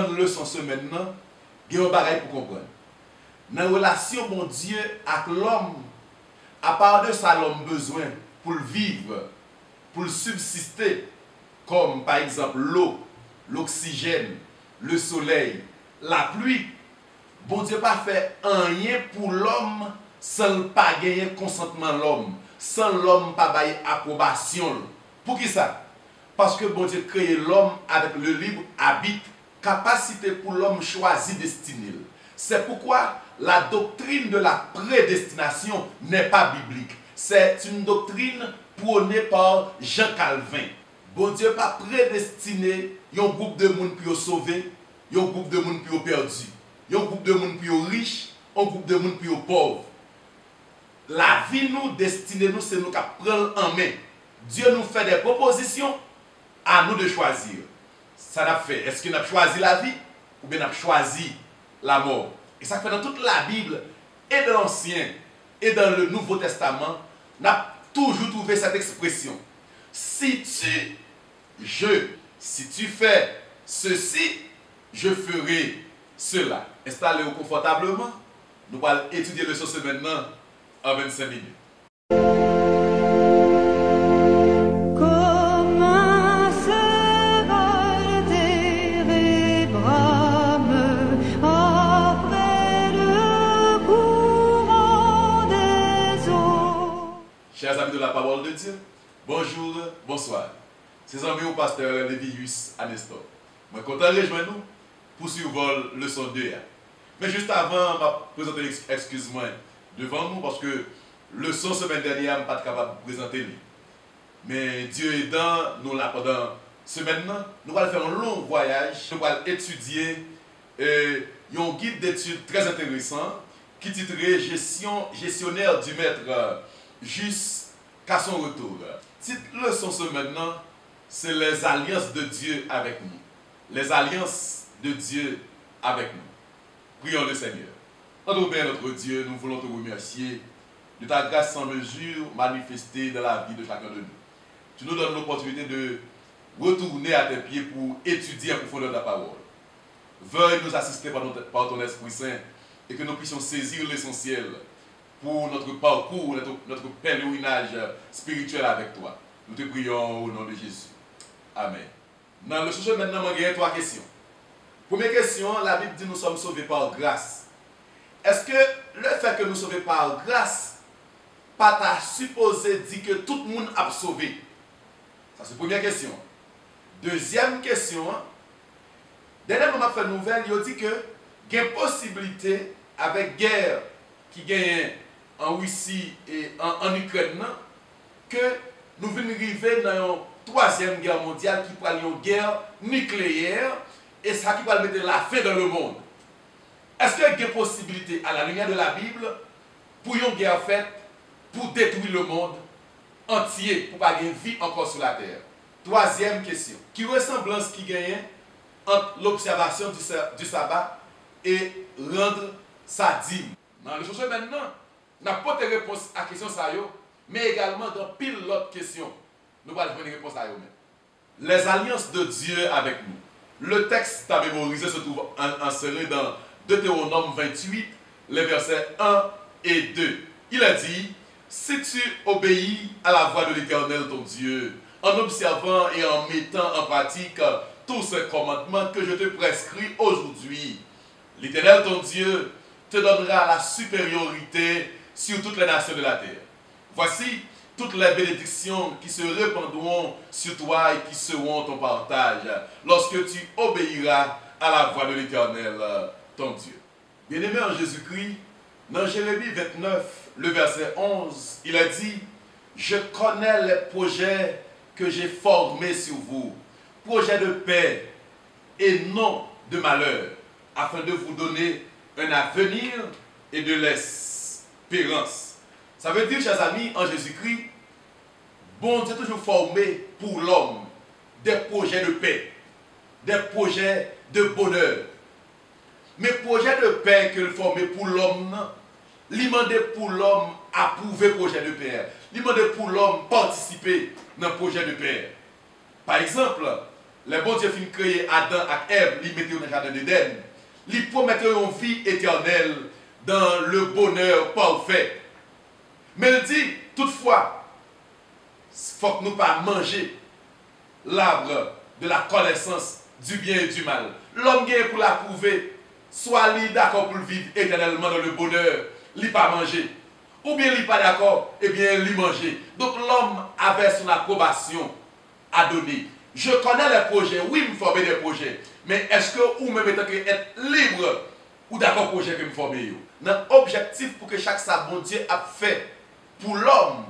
prendre leçon semaine, il y a un bagage pour comprendre. Dans la relation, mon Dieu, avec l'homme, à part de ça, l'homme a besoin pour le vivre, pour le subsister, comme par exemple l'eau, l'oxygène, le soleil, la pluie. Bon Dieu pas fait rien pour l'homme sans ne pas gagner consentement de l'homme, sans l'homme pas bailler approbation. Pour qui ça? Parce que bon Dieu crée l'homme avec le libre arbitre, capacité pour l'homme choisir destinée. C'est pourquoi la doctrine de la prédestination n'est pas biblique. C'est une doctrine prônée par Jean Calvin. Bon Dieu pas prédestiné un groupe de monde pour sauver, un groupe de monde pour perdu, un groupe de monde pour riche, un groupe de monde pour pauvre. La vie nous destinée nous c'est nous qui prenons en main. Dieu nous fait des propositions, à nous de choisir. Ça n'a fait. Est-ce qu'on a choisi la vie ou bien on a choisi la mort? Et ça fait dans toute la Bible et dans l'Ancien et dans le Nouveau Testament, on a toujours trouvé cette expression. Si tu fais ceci, je ferai cela. Installez-vous confortablement. Nous allons étudier le sauce maintenant en 25 minutes. Chers amis de la parole de Dieu, bonjour, bonsoir. C'est amis au pasteur Lévius Anestor. Je suis content de rejoindre nous pour suivre le leçon 2. Mais juste avant, je vais présenter, excuse-moi, devant nous parce que le leçon semaine dernière, je ne suis pas capable de présenter. Mais Dieu aidant, nous là pendant semaine, nous allons faire un long voyage. Nous allons étudier un guide d'études très intéressant qui est titré Gestionnaire du maître jusqu'à son retour. Titre leçon ce maintenant, c'est les alliances de Dieu avec nous. Les alliances de Dieu avec nous. Prions le Seigneur. Notre Père, notre Dieu, nous voulons te remercier de ta grâce sans mesure manifestée dans la vie de chacun de nous. Tu nous donnes l'opportunité de retourner à tes pieds pour étudier en profondeur ta parole. Veuille nous assister par ton Esprit Saint et que nous puissions saisir l'essentiel pour notre parcours, notre pèlerinage spirituel avec toi. Nous te prions au nom de Jésus. Amen. Dans le sujet maintenant, il y a 3 questions. Première question, la Bible dit nous sommes sauvés par grâce. Est-ce que le fait que nous sommes sauvés par grâce, pas ta supposé dit que tout le monde a sauvé? Ça c'est la première question. Deuxième question, dernièrement, on a fait une nouvelle, il dit que il y a une possibilité avec guerre qui gagne en Russie et en Ukraine, que nous venons arriver dans une 3e guerre mondiale qui pourrait être une guerre nucléaire et ça qui va mettre la fin dans le monde. Est-ce qu'il y a une possibilité, à la lumière de la Bible, pour une guerre faite pour détruire le monde entier, pour ne pas avoir vie encore sur la terre? 3e question. Qui ressemblance qui gagne entre l'observation du sabbat et rendre sa dîme? Dans le sujet maintenant, on n'a pas de réponse à la question ça, mais également dans pile d'autres questions. Nous allons donner une réponse à eux. Les alliances de Dieu avec nous. Le texte à mémoriser se trouve inséré dans Deutéronome 28, les versets 1 et 2. Il a dit, si tu obéis à la voix de l'Éternel ton Dieu, en observant et en mettant en pratique tous ces commandements que je te prescris aujourd'hui, l'Éternel ton Dieu te donnera la supériorité sur toutes les nations de la terre. Voici toutes les bénédictions qui se répandront sur toi et qui seront ton partage lorsque tu obéiras à la voix de l'Éternel, ton Dieu. Bien-aimé en Jésus-Christ, dans Jérémie 29, le verset 11, il a dit, « Je connais les projets que j'ai formés sur vous, projets de paix et non de malheur, afin de vous donner un avenir et de l'espérance. » Ça veut dire, chers amis, en Jésus-Christ, bon Dieu a toujours formé pour l'homme des projets de paix, des projets de bonheur. Mais projets de paix qu'il formait pour l'homme, il demandait pour l'homme approuver le projet de paix. Il demandait pour l'homme participer dans le projet de paix. Par exemple, les bons dieux fin créer Adam et Ève, ils mettent dans le jardin d'Éden. Ils promettent une vie éternelle dans le bonheur parfait. Mais il dit, toutefois, il faut que nous ne pas manger l'arbre de la connaissance du bien et du mal. L'homme vient pour l'approuver, soit il est d'accord pour vivre éternellement dans le bonheur, il n'est pas manger. Ou bien il n'est pas d'accord, et bien il manger. Donc l'homme avait son approbation à donner. Je connais les projets, oui, je me forme des projets. Mais est-ce que vous même être libre ou d'accord projet que me forme? L'objectif pour que chaque bon Dieu a fait pour l'homme,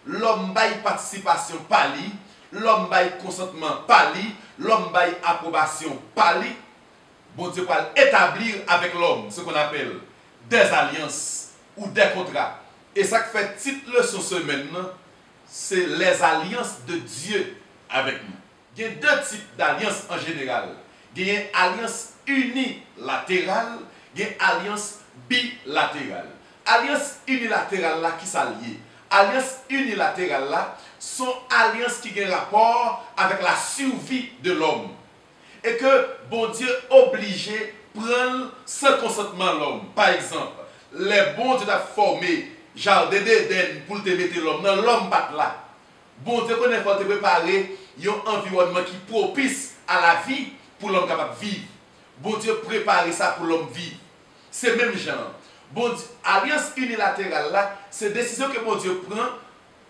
l'homme baille participation par lui, l'homme baille consentement par lui, l'homme baille approbation par lui. Bon Dieu va établir avec l'homme ce qu'on appelle des alliances ou des contrats. Et ça qui fait petite leçon semaine, c'est les alliances de Dieu avec nous. Il y a deux types d'alliances en général. Il y a une alliance unilatérale, il y a une alliance bilatérale. Alliance unilatérale là qui s'allie. Alliance unilatérale là sont alliances qui ont rapport avec la survie de l'homme. Et que bon Dieu obligé prendre ce consentement l'homme. Par exemple, les bons Dieu ont formé jardin d'Éden pour te mettre l'homme. Non, l'homme pas là. Bon Dieu connaît faut te préparer un environnement qui propice à la vie pour l'homme capable de vivre. Bon Dieu prépare ça pour l'homme vivre. C'est même genre. Bon Dieu, alliance unilatérale là, c'est décision que bon Dieu prend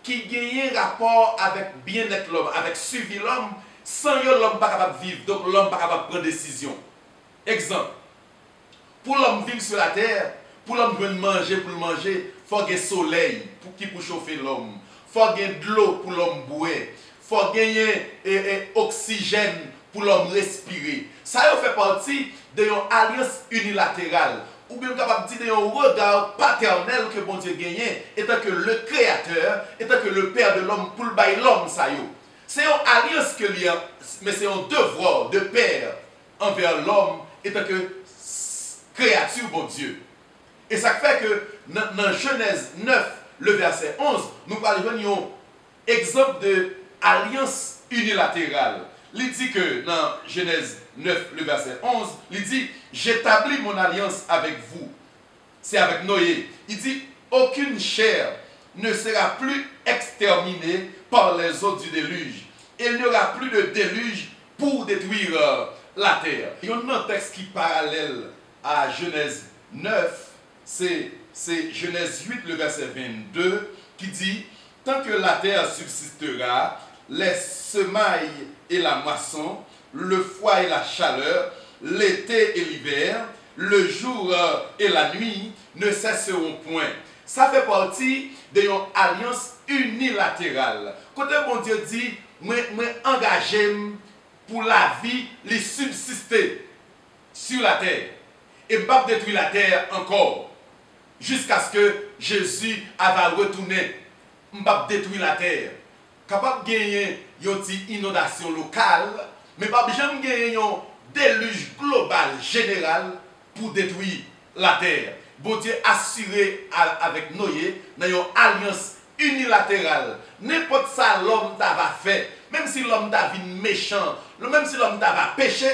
qui gagne rapport avec bien-être l'homme, avec suivi l'homme, sans l'homme pas capable de vivre. Donc l'homme pas capable de prendre décision. Exemple, pour l'homme vivre sur la terre, pour l'homme manger pour manger, il faut qu'il y ait soleil pour chauffer l'homme. Il faut qu'il y ait de l'eau pour l'homme boire. Il faut qu'il y ait oxygène pour l'homme respirer. Ça fait partie d'une alliance unilatérale. Ou bien capable de dire un regard paternel que bon Dieu gagne, étant que le Créateur, étant que le Père de l'homme, pour le bail l'homme, ça y est. C'est une alliance que lui a, mais c'est un devoir de Père envers l'homme, étant que créature, bon Dieu. Et ça fait que dans Genèse 9, le verset 11, nous parlons d'un exemple de alliance unilatérale. Il dit que dans Genèse 9, le verset 11, il dit, j'établis mon alliance avec vous. C'est avec Noé. Il dit, aucune chair ne sera plus exterminée par les eaux du déluge. Il n'y aura plus de déluge pour détruire la terre. Il y a un texte qui est parallèle à Genèse 9, c'est Genèse 8, le verset 22, qui dit, tant que la terre subsistera, les semailles et la moisson, le froid et la chaleur, l'été et l'hiver, le jour et la nuit ne cesseront point. Ça fait partie d'une alliance unilatérale. Quand bon Dieu dit, moi engagé pour la vie, les subsister sur la terre. Et je ne vais pas détruire la terre encore. Jusqu'à ce que Jésus va retourner. Je ne vais pas détruire la terre. Capable de gagner une inondation locale, mais pas besoin de gagner un déluge global, général, pour détruire la terre. Bon Dieu assuré avec Noé, dans une alliance unilatérale. N'importe ça l'homme t'a fait, même si l'homme t'a vu méchant, même si l'homme t'a péché,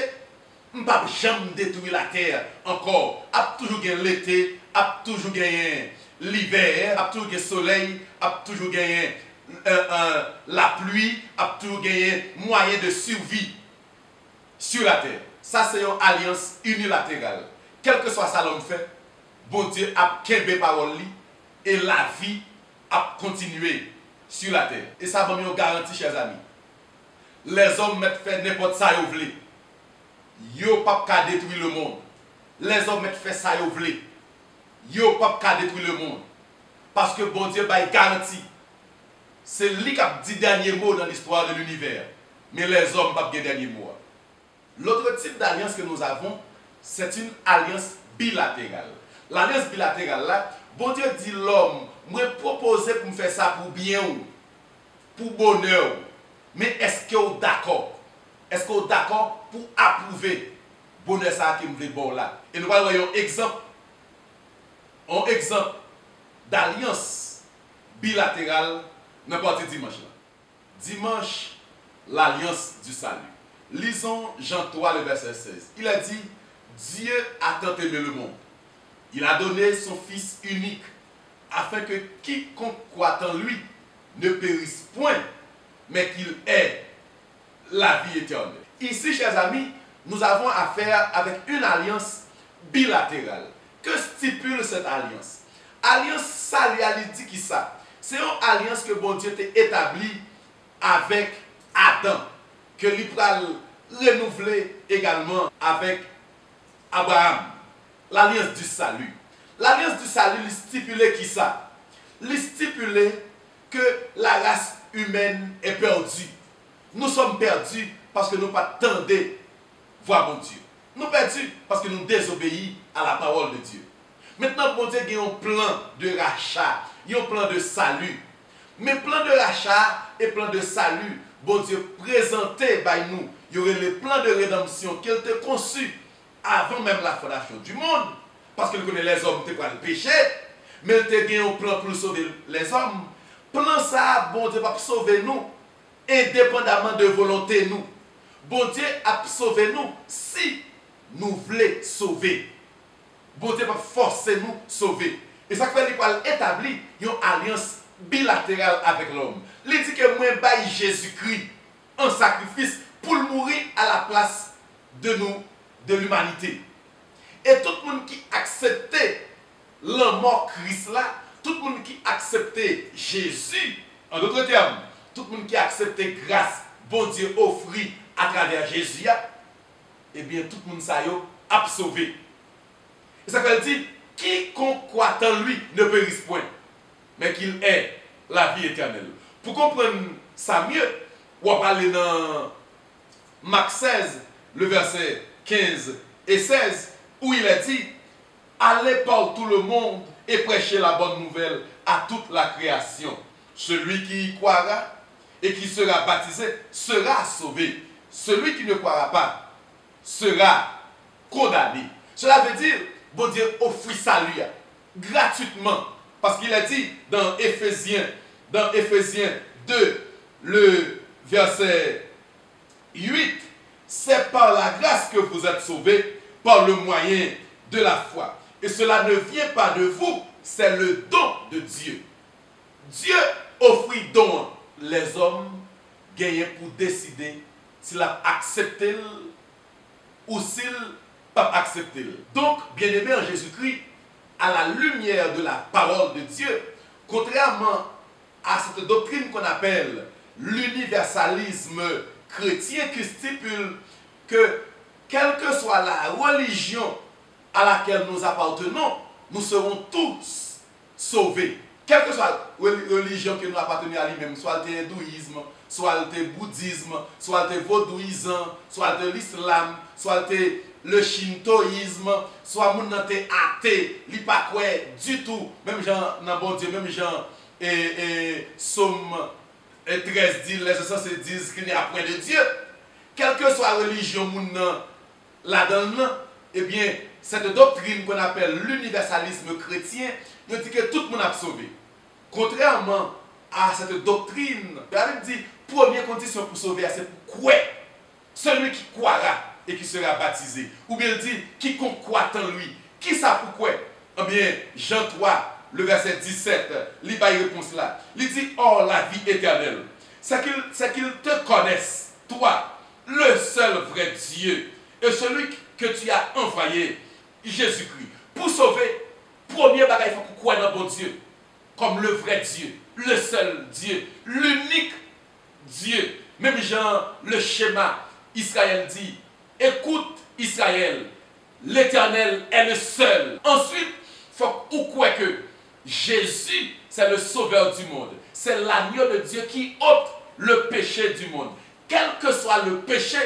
on ne peut jamais détruire la terre encore. A toujours gagné l'été, a toujours gagné l'hiver, a toujours gagné le soleil, a toujours gagné la pluie, a toujours gagné moyen de survie sur la terre. Ça, c'est une alliance unilatérale. Quel que soit ça l'homme fait, bon Dieu a kembe parole et la vie a continué sur la terre. Et ça, je vous garantis, chers amis. Les hommes mettent fait n'importe ça qu'ils veulent. Yo pas qu'à détruire le monde. Les hommes mettent fait ça qu'ils veulent. Yo pas qu'à détruire le monde. Parce que bon Dieu a garanti. C'est lui qui a dit dernier mot dans l'histoire de l'univers. Mais les hommes n'ont pas dit dernier mot. L'autre type d'alliance que nous avons, c'est une alliance bilatérale. L'alliance bilatérale là, bon Dieu dit l'homme, moi proposé pour me faire ça pour bien ou pour bonheur. Mais est-ce que vous êtes d'accord? Est-ce que vous êtes d'accord pour approuver bonheur ça qui me fait bon là? Et nous allons voir un exemple d'alliance bilatérale n'importe dimanche là. Dimanche, l'alliance du salut. Lisons Jean 3, le verset 16. Il a dit, Dieu a tant aimé le monde. Il a donné son Fils unique, afin que quiconque croit en lui ne périsse point, mais qu'il ait la vie éternelle. Ici, chers amis, nous avons affaire avec une alliance bilatérale. Que stipule cette alliance? Alliance, ça, il dit qui ça? C'est une alliance que bon Dieu t'a établie avec Adam, que l'il va renouveler également avec Abraham. L'alliance du salut. L'alliance du salut, il stipulait qui ça? Il stipulait que la race humaine est perdue. Nous sommes perdus parce que nous ne pas tendez voir mon Dieu. Nous perdus parce que nous désobéissons à la parole de Dieu. Maintenant, bon Dieu a un plan de rachat, il y a un plan de salut. Mais plan de rachat et plan de salut, bon Dieu présenté par nous, il y aurait le plan de rédemption qu'il a conçu avant même la fondation du monde. Parce qu'il connaît les hommes, il pas le péché, mais il a un plan pour sauver les hommes. Plan ça, bon Dieu va sauver nous, indépendamment de volonté nous. Bon Dieu a sauvé nous si nous voulons sauver. Bon Dieu va forcer nous sauver. Et ça fait qu'il établit une alliance bilatérale avec l'homme. Il dit que moi, je Jésus-Christ en sacrifice pour mourir à la place de nous, de l'humanité. Et tout le monde qui acceptait la mort Christ là, tout le monde qui acceptait Jésus, en d'autres termes, tout le monde qui acceptait grâce, bon Dieu offrit à travers Jésus, eh bien tout le monde ça a sauvé. Et ça veut dire, quiconque croit en lui ne périsse point, mais qu'il ait la vie éternelle. Pour comprendre ça mieux, on va parler dans Marc 16, le verset 15 et 16, où il est dit, allez par tout le monde et prêchez la bonne nouvelle à toute la création. Celui qui y croira et qui sera baptisé sera sauvé. Celui qui ne croira pas sera condamné. Cela veut dire, bon Dieu offre salut gratuitement. Parce qu'il a dit dans Éphésiens 2, le verset 8, c'est par la grâce que vous êtes sauvés, par le moyen de la foi. Et cela ne vient pas de vous, c'est le don de Dieu. Dieu offre don les hommes gagnent pour décider s'il a accepté ou s'il n'a pas accepté. Donc, bien-aimé en Jésus-Christ, à la lumière de la parole de Dieu, contrairement à cette doctrine qu'on appelle l'universalisme chrétien qui stipule que quelle que soit la religion à laquelle nous appartenons, nous serons tous sauvés. Quelle que soit la religion que nous appartenons à lui-même, soit l'hindouisme, soit le bouddhisme, soit le vaudouisme, soit l'islam, soit le shintoïsme, soit mon athée, il pas quoi du tout, même Jean, non bon Dieu, même Jean et Somme 13 dit, les essentiels se disent qu'il n'y a point de Dieu. Quelle que soit la religion là-dedans, eh bien, cette doctrine qu'on appelle l'universalisme chrétien, il dit que tout le monde a sauvé. Contrairement à cette doctrine, la Bible dit, première condition pour sauver, c'est pour croire. Celui qui croira et qui sera baptisé. Ou bien il dit, quiconque croit en lui. Qui ça pourquoi? Eh bien, Jean 3, le verset 17, il y a une réponse là. Il dit, oh la vie éternelle, c'est qu'ils te connaissent, toi, le seul vrai Dieu, et celui que tu as envoyé, Jésus-Christ. Pour sauver, premier bagage, il faut qu'on croie dans bon Dieu, comme le vrai Dieu, le seul Dieu, l'unique Dieu. Même Jean, le schéma, Israël dit, écoute Israël, l'Éternel est le seul. Ensuite, il faut qu'on croit que Jésus, c'est le sauveur du monde. C'est l'agneau de Dieu qui ôte le péché du monde. Quel que soit le péché,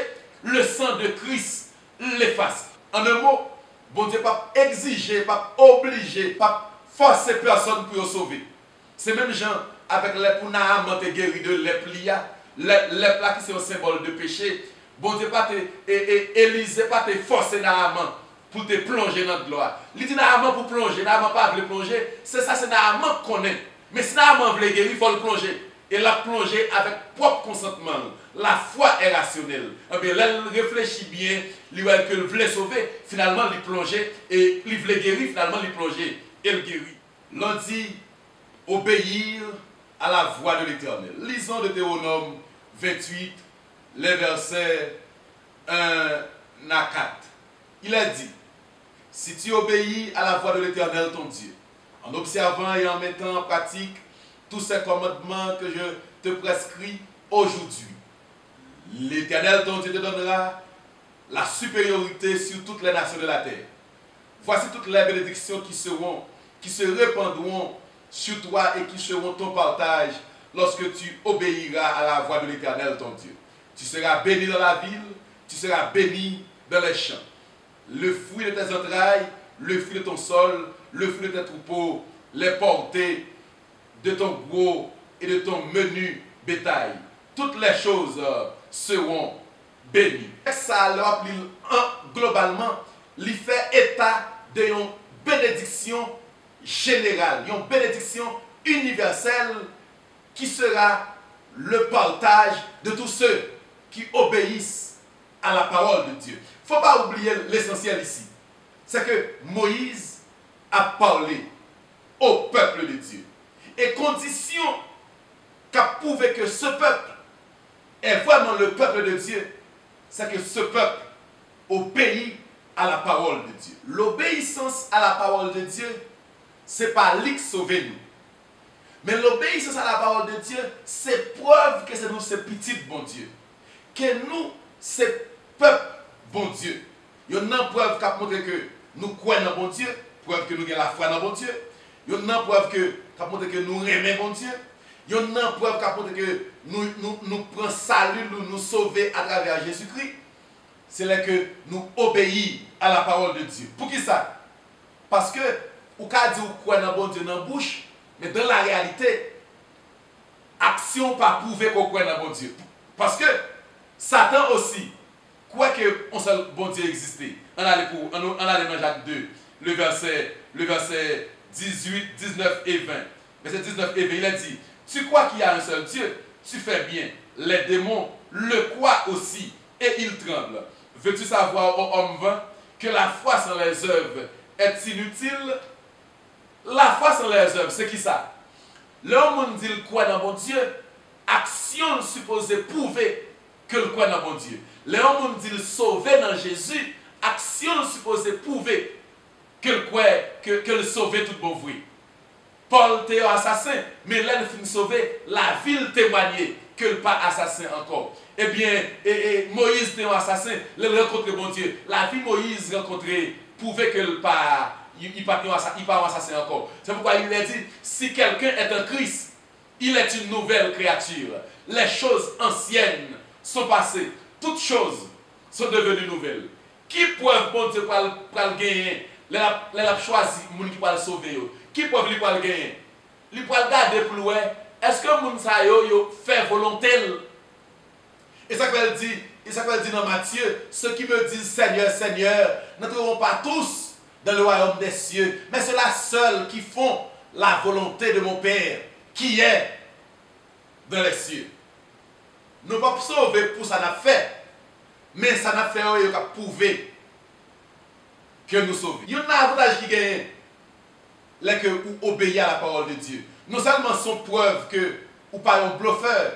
le sang de Christ l'efface. En un mot, bon Dieu pas exiger, pas obliger, pas forcer personne pour le sauver. C'est même gens avec les pour Naaman te guéri de l'éplia, l'épla qui c'est un symbole de péché. Bon Dieu pas te Élisée pas te forcer Naaman pour te plonger dans la gloire. Il dit Naaman pour plonger, Naaman pas veut plonger, c'est ça, c'est Naaman qu'on connaît. Mais si Naaman veut guérir, il faut le plonger. Et la plonger avec propre consentement. la foi est rationnelle. Eh bien, là, il réfléchit bien, il voit que voulait sauver, finalement, il plongeait, et il voulait guérir, finalement, il plongeait, et il guérit. L'on dit obéir à la voix de l'Éternel. Lisons Deutéronome 28, les versets 1 à 4. Il a dit, si tu obéis à la voix de l'Éternel ton Dieu, en observant et en mettant en pratique tous ces commandements que je te prescris aujourd'hui, l'Éternel ton Dieu te donnera la supériorité sur toutes les nations de la terre. Voici toutes les bénédictions qui se répandront sur toi et qui seront ton partage lorsque tu obéiras à la voix de l'Éternel ton Dieu. Tu seras béni dans la ville, tu seras béni dans les champs. Le fruit de tes entrailles, le fruit de ton sol, le fruit de tes troupeaux, les portées de ton gros et de ton menu bétail. Toutes les choses seront bénies. Ça, globalement, il fait état d'une bénédiction générale, une bénédiction universelle qui sera le partage de tous ceux qui obéissent à la parole de Dieu. Il ne faut pas oublier l'essentiel ici. C'est que Moïse a parlé au peuple de Dieu. Et condition qu'a prouvé que ce peuple est vraiment le peuple de Dieu, c'est que ce peuple obéit à la parole de Dieu. L'obéissance à la parole de Dieu, ce n'est pas lui qui sauve nous. Mais l'obéissance à la parole de Dieu, c'est preuve que c'est nous, ces petits bon Dieu. Que nous, c'est peuple bon Dieu. Il y a une preuve qui montre que nous croyons dans bon Dieu, preuve que nous avons la foi dans bon Dieu. Il y a une preuve qui montre que nous aimons bon Dieu. Il y a une preuve qui montre que nous prenons salut, nous sauver à travers Jésus-Christ. C'est là que nous obéissons à la parole de Dieu. Pour qui ça? Parce que, ou ka dit ou croit dans bon Dieu dans la bouche, mais dans la réalité, action pas prouver qu'on croit dans bon Dieu. Parce que Satan aussi croit qu'un seul bon Dieu existait. On allait dans Jacques 2, le verset 18, 19 et 20. Verset 19 et 20, il a dit, tu crois qu'il y a un seul Dieu, tu fais bien. Les démons le croient aussi et ils tremblent. Veux-tu savoir, ô homme vain, que la foi sans les œuvres est inutile? La foi sans les œuvres, c'est qui ça? L'homme dit qu'il croit dans bon Dieu, action supposée prouver que le croit dans bon Dieu. L'homme dit qu'il sauver dans Jésus, action supposée prouver que le sauver tout bon vrai. Paul était assassin, mais là il finit sauver, la ville témoignait que le pas assassin encore. Eh bien, Moïse était un assassin, il rencontre bon Dieu. La vie Moïse rencontrait, prouvait que le pas un assassin encore. C'est pourquoi il a dit, si quelqu'un est un Christ, il est une nouvelle créature. Les choses anciennes sont passées, toutes choses sont devenues nouvelles. Qui preuve bon Dieu pour le gagner? Il a choisi les gens qui peuvent le sauver. Qui peuvent lui gagner? Il peut le garder plus loin. Est-ce que les gens fait volonté? Et ça qu'elle dit dans Matthieu, ceux qui me disent Seigneur, Seigneur, n'entreront pas tous dans le royaume des cieux, mais ceux-là seuls qui font la volonté de mon Père, qui est dans les cieux. Nous ne pouvons pas sauver pour ça n'a fait, mais ça n'a fait qu'il a prouvé que nous sauvons. Il y a un avantage qui gagne, là que vous obéissez à la parole de Dieu. Non seulement sont preuve que vous pas un bluffeur,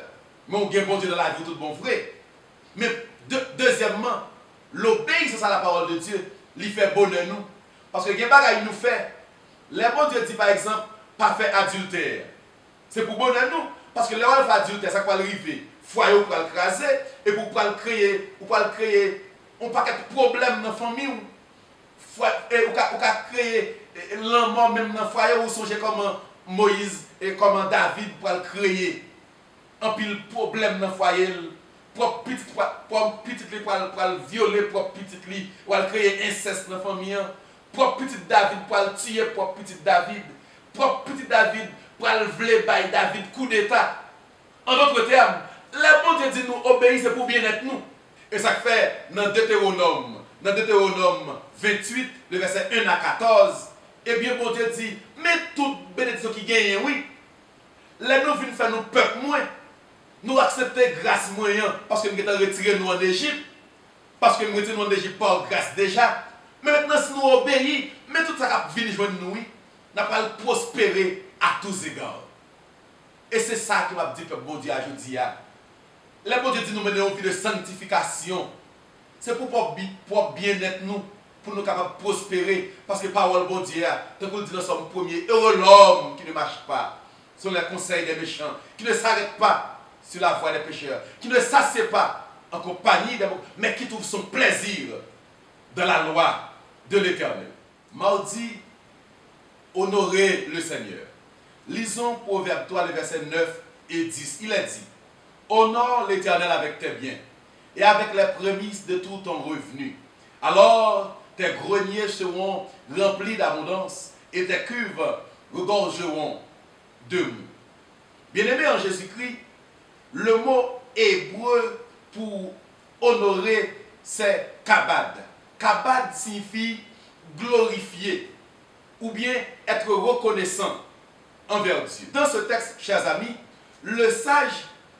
mais on gagne bon Dieu dans la vie tout bon vrai. Mais deuxièmement, l'obéissance à la parole de Dieu, lui fait bonheur nous. Parce que il y a des choses nous fait. Les bon Dieu dit par exemple, pas faire adultère. C'est pour bonheur nous. Parce que les gens fait adultère, ça va arriver. Foyer pour le craser, et pour créer un paquet de problèmes dans la famille. Et pour créer l'amour même dans le foyer, ou songez comment Moïse et comment David pour le créer. Un pile problème dans le foyer. Pour petit pour le violer, pour petit pour créer inceste dans la famille. Pour petit David pour le tuer, pour petit David. Pour petit David pour le vouloir bailler David coup d'état. En d'autres termes, le bon Dieu dit nous obéissons pour bien être nous. Et ça fait dans Deutéronome 28, le verset 1 à 14, et bien bon Dieu dit, mais toute bénédiction qui gagne, oui, les nous venons faire nos peuples moins, nous acceptons grâce moyen parce que nous avons retiré nous en Égypte. Parce que nous avons retiré nous en Égypte par grâce déjà. Mais maintenant, si nous obéissons, mais tout ça qui vient joindre nous, nous allons prospérer à tous égards. Et c'est ça que m'a dit que bon Dieu a dit. Le bon Dieu dit nous mener une vie de sanctification. C'est pour bien-être nous, pour nous capables de prospérer. Parce que parole bon Dieu, tant qu'on dit nous sommes premiers, heureux l'homme qui ne marche pas sur les conseils des méchants, qui ne s'arrête pas sur la voie des pécheurs, qui ne s'assied pas en compagnie des mais qui trouve son plaisir dans la loi de l'Éternel. Mardi, honorez le Seigneur. Lisons Proverbe 3, les versets 9 et 10. Il est dit, honore l'Éternel avec tes biens et avec les prémices de tout ton revenu. Alors tes greniers seront remplis d'abondance et tes cuves regorgeront de mou. Bien-aimé en Jésus-Christ, le mot hébreu pour honorer, c'est kabad. Kabad signifie glorifier ou bien être reconnaissant envers Dieu. Dans ce texte, chers amis, le sage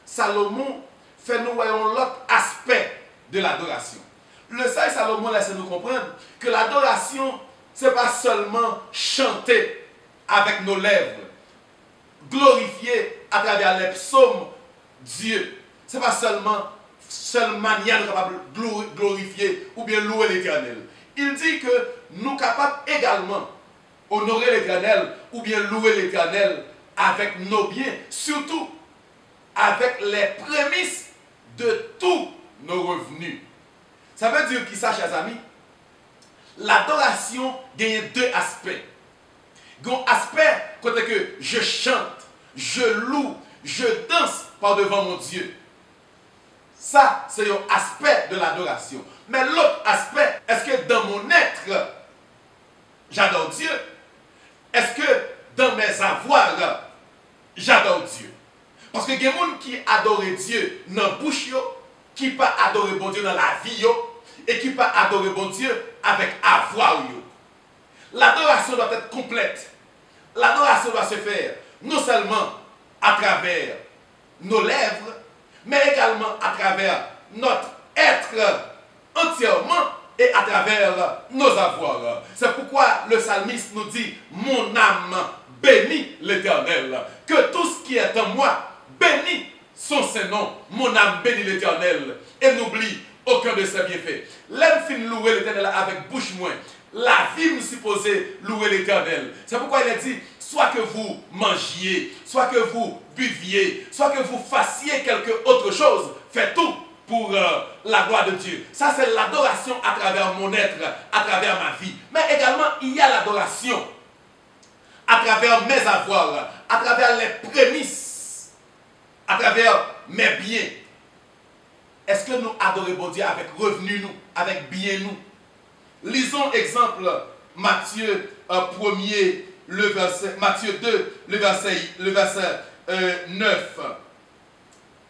Salomon fait nous voyons l'autre aspect de l'adoration. Le sage Salomon laisse nous comprendre que l'adoration, ce n'est pas seulement chanter avec nos lèvres, glorifier à travers les psaumes Dieu. Ce n'est pas seulement seule manière de glorifier ou bien louer l'Éternel. Il dit que nous sommes capables également honorer l'Éternel ou bien louer l'Éternel avec nos biens, surtout avec les prémices de tous nos revenus. Ça veut dire qui ça, chers amis? L'adoration gagne deux aspects. Il y a un aspect côté que je chante, je loue, je danse par devant mon Dieu. Ça, c'est un aspect de l'adoration. Mais l'autre aspect, est-ce que dans mon être, j'adore Dieu? Est-ce que dans mes avoirs, j'adore Dieu? Parce que il y a des gens qui adorent Dieu dans la bouche, qui ne pas adorer bon Dieu dans la vie, et qui ne pas adorer bon Dieu avec avoir. L'adoration doit être complète. L'adoration doit se faire non seulement à travers nos lèvres, mais également à travers notre être entièrement et à travers nos avoirs. C'est pourquoi le psalmiste nous dit, mon âme bénit l'Éternel, que tout ce qui est en moi bénit son Saint-Nom. Mon âme bénit l'Éternel et n'oublie aucun de ses bienfaits. L'aime fin louer l'Éternel avec bouche moins. La vie nous suppose louer l'Éternel. C'est pourquoi il a dit, soit que vous mangiez, soit que vous buviez, soit que vous fassiez quelque autre chose, faites tout pour la gloire de Dieu. Ça, c'est l'adoration à travers mon être, à travers ma vie. Mais également, il y a l'adoration à travers mes avoirs, à travers les prémices, à travers mes biens. Est-ce que nous adorons bon Dieu avec revenu nous, avec bien nous? Lisons exemple Matthieu 1er, Matthieu 2, le verset 9.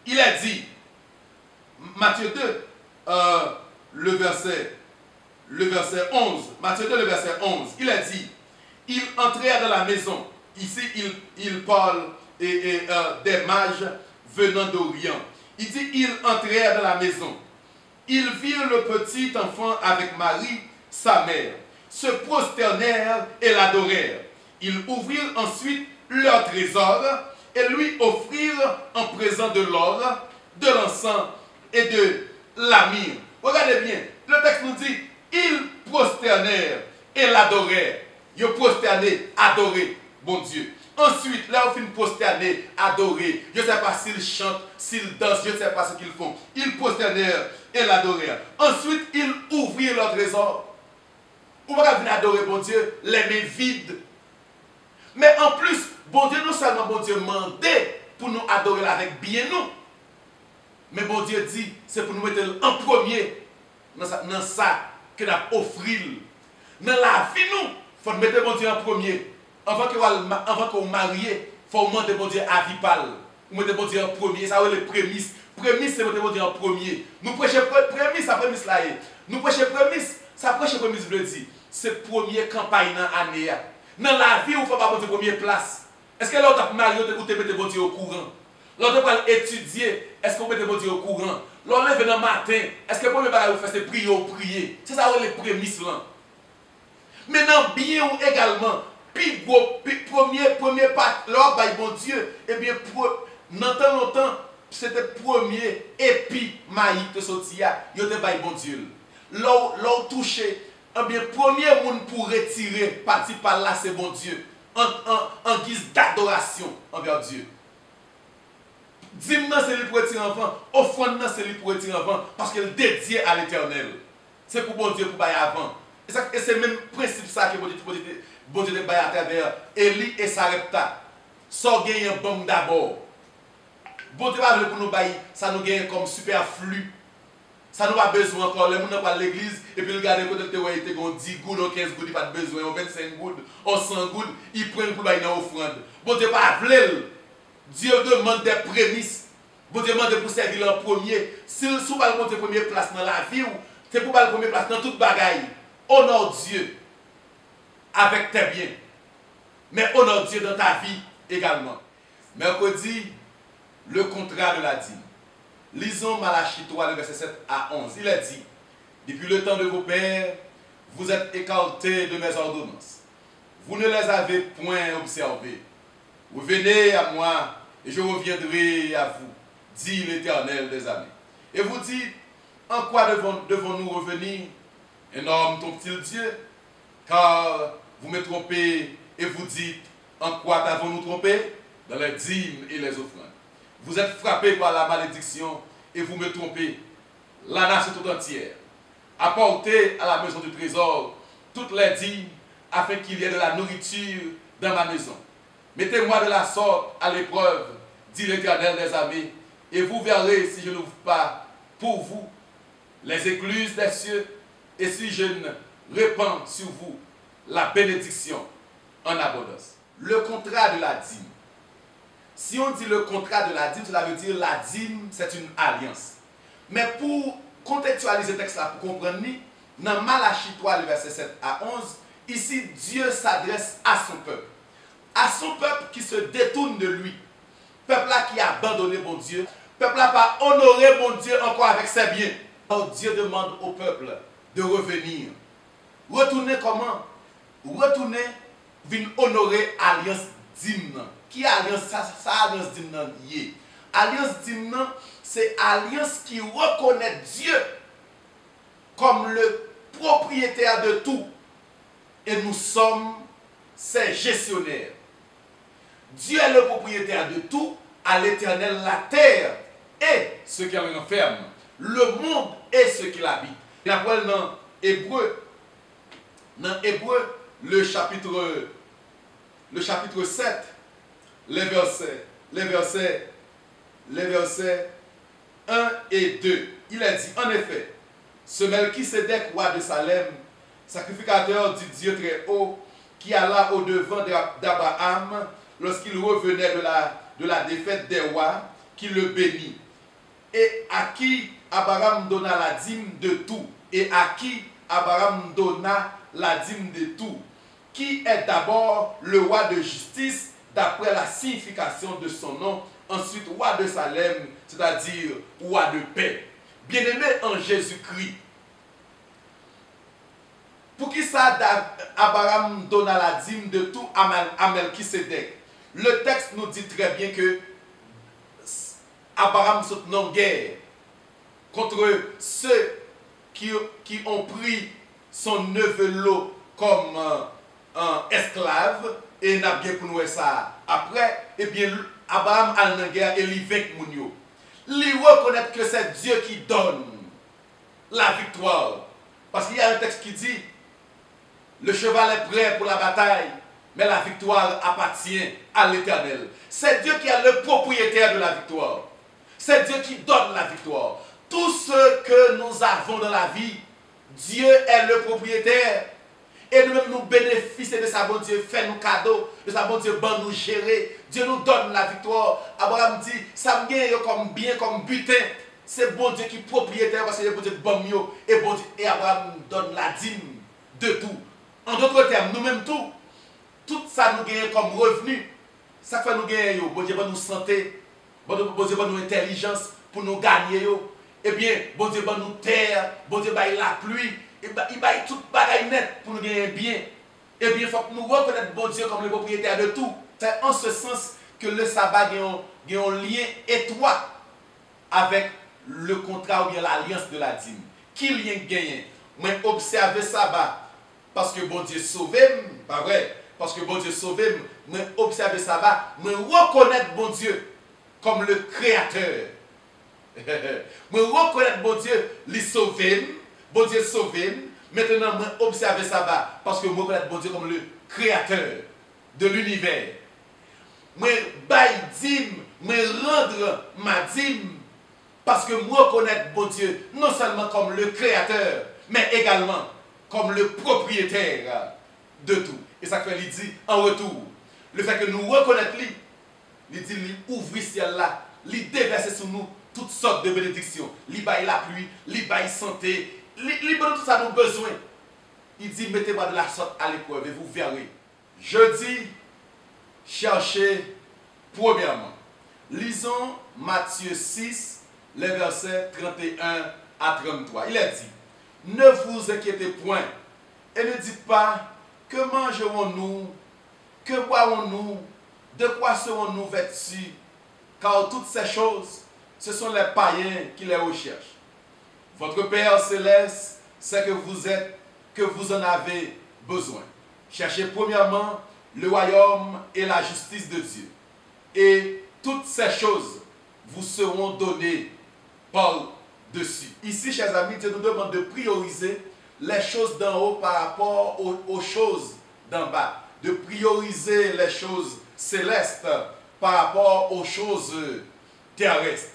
Il a dit, Matthieu 2, le verset 11, Matthieu 2, le verset 11, il a dit, ils entrèrent dans la maison. Ici, il parle des mages venant d'Orient. Il dit, ils entrèrent dans la maison. Ils virent le petit enfant avec Marie, sa mère, se prosternèrent et l'adorèrent. Ils ouvrirent ensuite leur trésor et lui offrirent en présent de l'or, de l'encens et de la myrrhe. Regardez bien, le texte nous dit, ils prosternèrent et l'adorèrent. Ils prosterné, adoré, bon Dieu. Ensuite, là, on finit prosterner, adorer. Je ne sais pas s'ils chantent, s'ils dansent, je ne sais pas ce qu'ils font. Ils prosternèrent et l'adorèrent. Ensuite, ils ouvrirent leur trésor. On va venir adorer bon Dieu, les mains vides. Mais en plus, bon Dieu, non seulement bon Dieu mandait pour nous adorer avec bien nous, mais bon Dieu dit, c'est pour nous mettre en premier dans ça que nous avons offert. Dans la vie, nous, il faut mettre bon Dieu en premier. Avant que vous mariez, il faut demander bon Dieu à vie pâle. Vous mettez bon Dieu en premier, ça veut les prémices. Prémices, c'est mettre bon Dieu en premier. Nous prêchons prémices, ça prémisse là. Nous prêchons prémices, ça prêche prémices, veut dire. C'est première campagne dans l'année. Dans la vie, il ne faut pas bon Dieu première place. Est-ce que là, vous avez marié ou vous mettez bon Dieu au courant? L'autre va étudier, est-ce qu'on peut bon Dieu au courant? L'on lève dans le matin, est-ce que le premier bagage vous fait c'est prier ou prier? C'est ça les prémices là. Maintenant, bien ou également, puis premier pas, là, bah, bon Dieu, eh bien, longtemps, c'était premier épi maïs de sortia, il était bah, bon Dieu. Là, touché, eh bien, premier monde pour retirer, parti par là, c'est bon Dieu, en guise d'adoration envers Dieu. Dîme, c'est lui pour retirer enfant, offrande, c'est lui pour retirer enfant, parce qu'elle est dédiée à l'éternel. C'est pour bon Dieu pour bailler avant. Et c'est le même principe ça que bon Dieu a à travers Élie et Sarepta. Ça gagne un bon d'abord. Bon Dieu va pour nous bailler, ça nous gagne comme superflu. Ça nous pas besoin encore. Les gens vont à l'église et puis regarder quand il était 10 gouttes, 15 gouttes, il pas de besoin, 25 gouttes, 100 gouttes, ils prennent pour bailler dans l'offrande. Bon Dieu pas vle. Dieu demande des prémices. Bon Dieu demande pour servir en premier. Si vous pas le première place dans la vie, c'est pour pas le première place dans toute bagaille. Honore Dieu avec tes biens. Mais honore Dieu dans ta vie également. Mercredi, le contrat de la dîme. Lisons Malachie 3, le verset 7 à 11. Il est dit, depuis le temps de vos pères, vous êtes écartés de mes ordonnances. Vous ne les avez point observées. Vous venez à moi et je reviendrai à vous, dit l'Éternel des armées. Et vous dites, en quoi devons-nous revenir? Un homme trompe-t-il Dieu? Car vous me trompez et vous dites, en quoi t'avons-nous trompé? Dans les dîmes et les offrandes. Vous êtes frappés par la malédiction et vous me trompez. La nation tout entière. Apportez à la maison du trésor toutes les dîmes afin qu'il y ait de la nourriture dans ma maison. Mettez-moi de la sorte à l'épreuve, dit l'Éternel des armées, et vous verrez si je n'ouvre pas pour vous les écluses des cieux et si je ne répands sur vous la bénédiction en abondance. Le contrat de la dîme. Si on dit le contrat de la dîme, cela veut dire la dîme, c'est une alliance. Mais pour contextualiser le texte là, pour comprendre, dans Malachie 3, le verset 7 à 11, ici, Dieu s'adresse à son peuple. À son peuple qui se détourne de lui. Peuple là qui a abandonné bon Dieu. Peuple là pas honoré bon Dieu encore avec ses biens. Alors Dieu demande au peuple de revenir. Retourner comment? Retourner, venir honorer alliance dîme. Qui alliance ça alliance dîme lié? Alliance dîme c'est alliance qui reconnaît Dieu comme le propriétaire de tout. Et nous sommes ses gestionnaires. Dieu est le propriétaire de tout, à l'Éternel la terre et ce qui en renferme, le monde et ce qui l'habite. Et après dans Hébreu, le chapitre 7, les versets 1 et 2, il est dit, en effet, ce Melchisédek, roi de Salem, sacrificateur du Dieu très haut, qui alla au-devant d'Abraham lorsqu'il revenait de la défaite des rois, qui le bénit, et à qui Abraham donna la dîme de tout, et à qui Abraham donna la dîme de tout, qui est d'abord le roi de justice, d'après la signification de son nom, ensuite roi de Salem, c'est-à-dire roi de paix. Bien-aimé en Jésus-Christ, pour qui ça Abraham donna la dîme de tout à Melchisédek? Le texte nous dit très bien que Abraham saute en guerre contre ceux qui ont pris son neveu Lot comme un esclave et n'a bien pour nous ça. Après, eh bien, Abraham a en guerre et il vainc Mounio. Il reconnaît que c'est Dieu qui donne la victoire. Parce qu'il y a un texte qui dit le cheval est prêt pour la bataille, mais la victoire appartient à l'Éternel. C'est Dieu qui est le propriétaire de la victoire. C'est Dieu qui donne la victoire. Tout ce que nous avons dans la vie, Dieu est le propriétaire. Et nous-mêmes nous bénéficions de sa bonne Dieu, fait nous cadeaux, de sa bonne Dieu, bon nous gérer. Dieu nous donne la victoire. Abraham dit, ça me gagne comme bien, comme butin. C'est bon Dieu qui est propriétaire parce que c'est bon Dieu bon mieux. Et Abraham nous donne la dîme de tout. En d'autres termes, nous-mêmes tout ça nous gagne comme revenu. Ça fait nous gagner, bon Dieu, bon nous santé, Bon Dieu, nous intelligence pour nous gagner. Eh bien, bon Dieu, nous terre, bon Dieu, la pluie, il baille tout bagaille net pour nous gagner bien. Eh bien, il faut que nous reconnaître bon Dieu comme le propriétaire de tout. C'est en ce sens que le sabbat a un lien étroit avec le contrat ou bien l'alliance de la dîme. Qui lien gagne? Moi, observer sabbat parce que bon Dieu sauve, pas vrai? Parce que bon Dieu sauve, moi, observer sabbat, moi, reconnaître bon Dieu comme le créateur. Moi, reconnaître bon Dieu, lui sauver, bon Dieu sauver. Maintenant, moi, observer sabbat parce que moi, reconnaître bon Dieu comme le créateur de l'univers. Moi, bail dîme, moi, rendre ma dîme parce que moi, reconnaître bon Dieu non seulement comme le créateur, mais également comme le propriétaire de tout. Et ça fait, il dit en retour, le fait que nous reconnaissons lui, il dit, il ouvre le ciel là, il déverse sur nous toutes sortes de bénédictions. Il baille la pluie, il baille santé, il donne tout ça nos besoins. Il dit, mettez-moi de la sorte à l'épreuve et vous verrez. Je dis, cherchez premièrement. Lisons Matthieu 6, les versets 31 à 33. Il est dit, ne vous inquiétez point et ne dites pas, que mangerons-nous, que boirons-nous, de quoi serons-nous vêtus, car toutes ces choses, ce sont les païens qui les recherchent. Votre Père céleste sait que vous êtes, que vous en avez besoin. Cherchez premièrement le royaume et la justice de Dieu. Et toutes ces choses vous seront données par-dessus. Ici, chers amis, Dieu nous demande de prioriser les choses d'en haut par rapport aux choses d'en bas. De prioriser les choses célestes par rapport aux choses terrestres.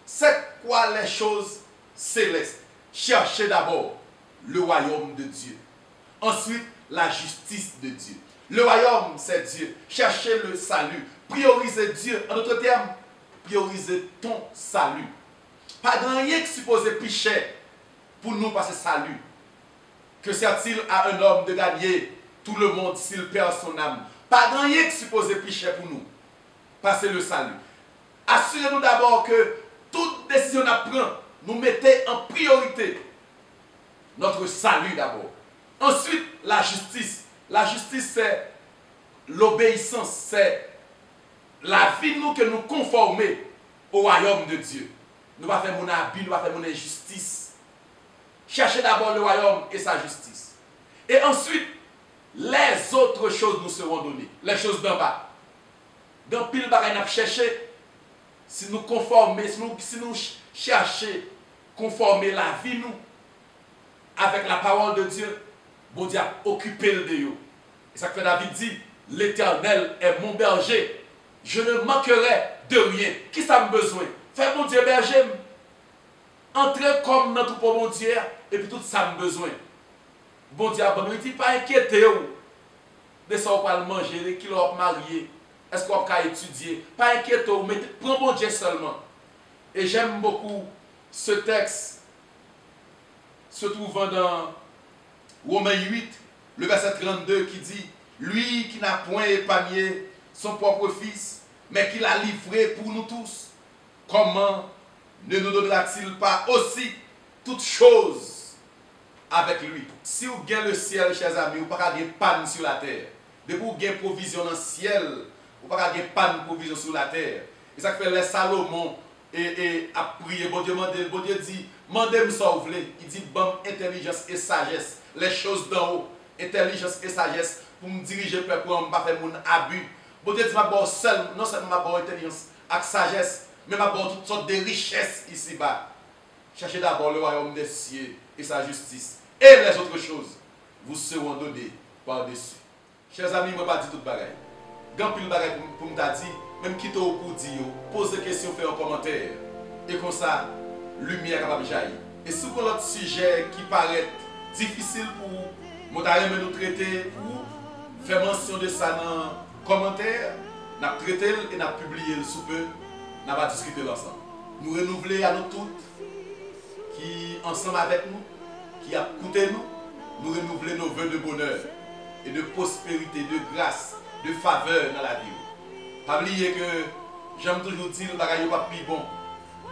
C'est quoi les choses célestes? Cherchez d'abord le royaume de Dieu. Ensuite, la justice de Dieu. Le royaume, c'est Dieu. Cherchez le salut. Priorisez Dieu. En d'autres termes, priorisez ton salut. Pas de rien qui suppose plus cher pour nous passer salut. Que sert-il à un homme de gagner tout le monde s'il perd son âme? Pas de rien qui suppose plus cher pour nous passer le salut. Assurez-nous d'abord que toute décision qu'on prend, nous mettez en priorité notre salut d'abord. Ensuite, la justice. La justice, c'est l'obéissance, c'est la vie nous que nous conformer au royaume de Dieu. Nous ne pas faire mon abus, nous ne pas faire mon injustice. Cherchez d'abord le royaume et sa justice. Et ensuite, les autres choses nous seront données. Les choses d'en bas. Dans pile bagaille n'a cherché, si nous conformer, si nous chercher conformer la vie nous avec la parole de Dieu, bon Dieu a occupé le déo. Et ça que David dit, l'Éternel est mon berger, je ne manquerai de rien. Qui ça me besoin? Fais mon Dieu berger. Entrez comme dans tout pour mon Dieu, et puis tout ça me besoin. Bon Dieu, bon, il dit pas inquiéter de ça on va manger, qui va marier, est-ce qu'on va étudier? Pas inquiéter, mais prends bon Dieu seulement. Et j'aime beaucoup ce texte se trouvant dans Romains 8, le verset 32 qui dit, lui qui n'a point épargné son propre fils, mais qui l'a livré pour nous tous, comment ne nous donnera-t-il pas aussi toutes choses avec lui? Si vous gagnez le ciel, chers amis, vous n'avez pas de panne sur la terre. Depuis que vous gagnez provision dans le ciel, vous n'avez pas de panne de provision sur la terre. Et ça fait les Salomon et a prié, bon Dieu dit, mandez-moi ça vous voulez. Il dit, bon, intelligence et sagesse, les choses d'en haut, intelligence et sagesse, pour me diriger le peuple, pour ne pas faire mon abus. Bon Dieu dit, ma bonne seul, non seulement ma bonne intelligence et sagesse, mais ma bonne toutes sortes de richesses ici-bas. Cherchez d'abord le royaume des cieux et sa justice. Et les autres choses vous seront données par-dessus. Chers amis, je ne vais pas dire tout le bagaille. Quand pile bagaille pour me dire, même quitter au pour dire, pose des questions, fais un commentaire. Et comme ça, lumière capable de jaillir. Et si vous avez un autre sujet qui paraît difficile pour vous, nous traiter, pour faire mention de ça dans les commentaires, nous avons traité et nous avons publié le sous peu, nous avons discuté ensemble. Nous renouveler à nous toutes qui ensemble avec nous, qui a écouté nous, nous renouveler nos vœux de bonheur et de prospérité, de grâce, de faveur dans la vie. Pas oublier que J'aime toujours dire que le bagage n'est pas plus bon.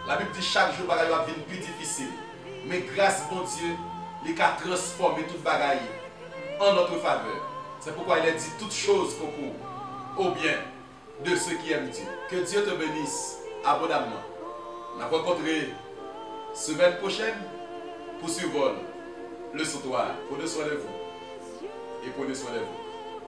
La Bible dit chaque jour le bagage va venir plus difficile. Mais grâce bon Dieu, il a transformé tout le bagage en notre faveur. C'est pourquoi il a dit toutes choses concourent au bien de ceux qui aiment Dieu. Que Dieu te bénisse abondamment. On va rencontrer semaine prochaine pour survoler le sautoir. Prenez soin de vous et prenez soin de vous.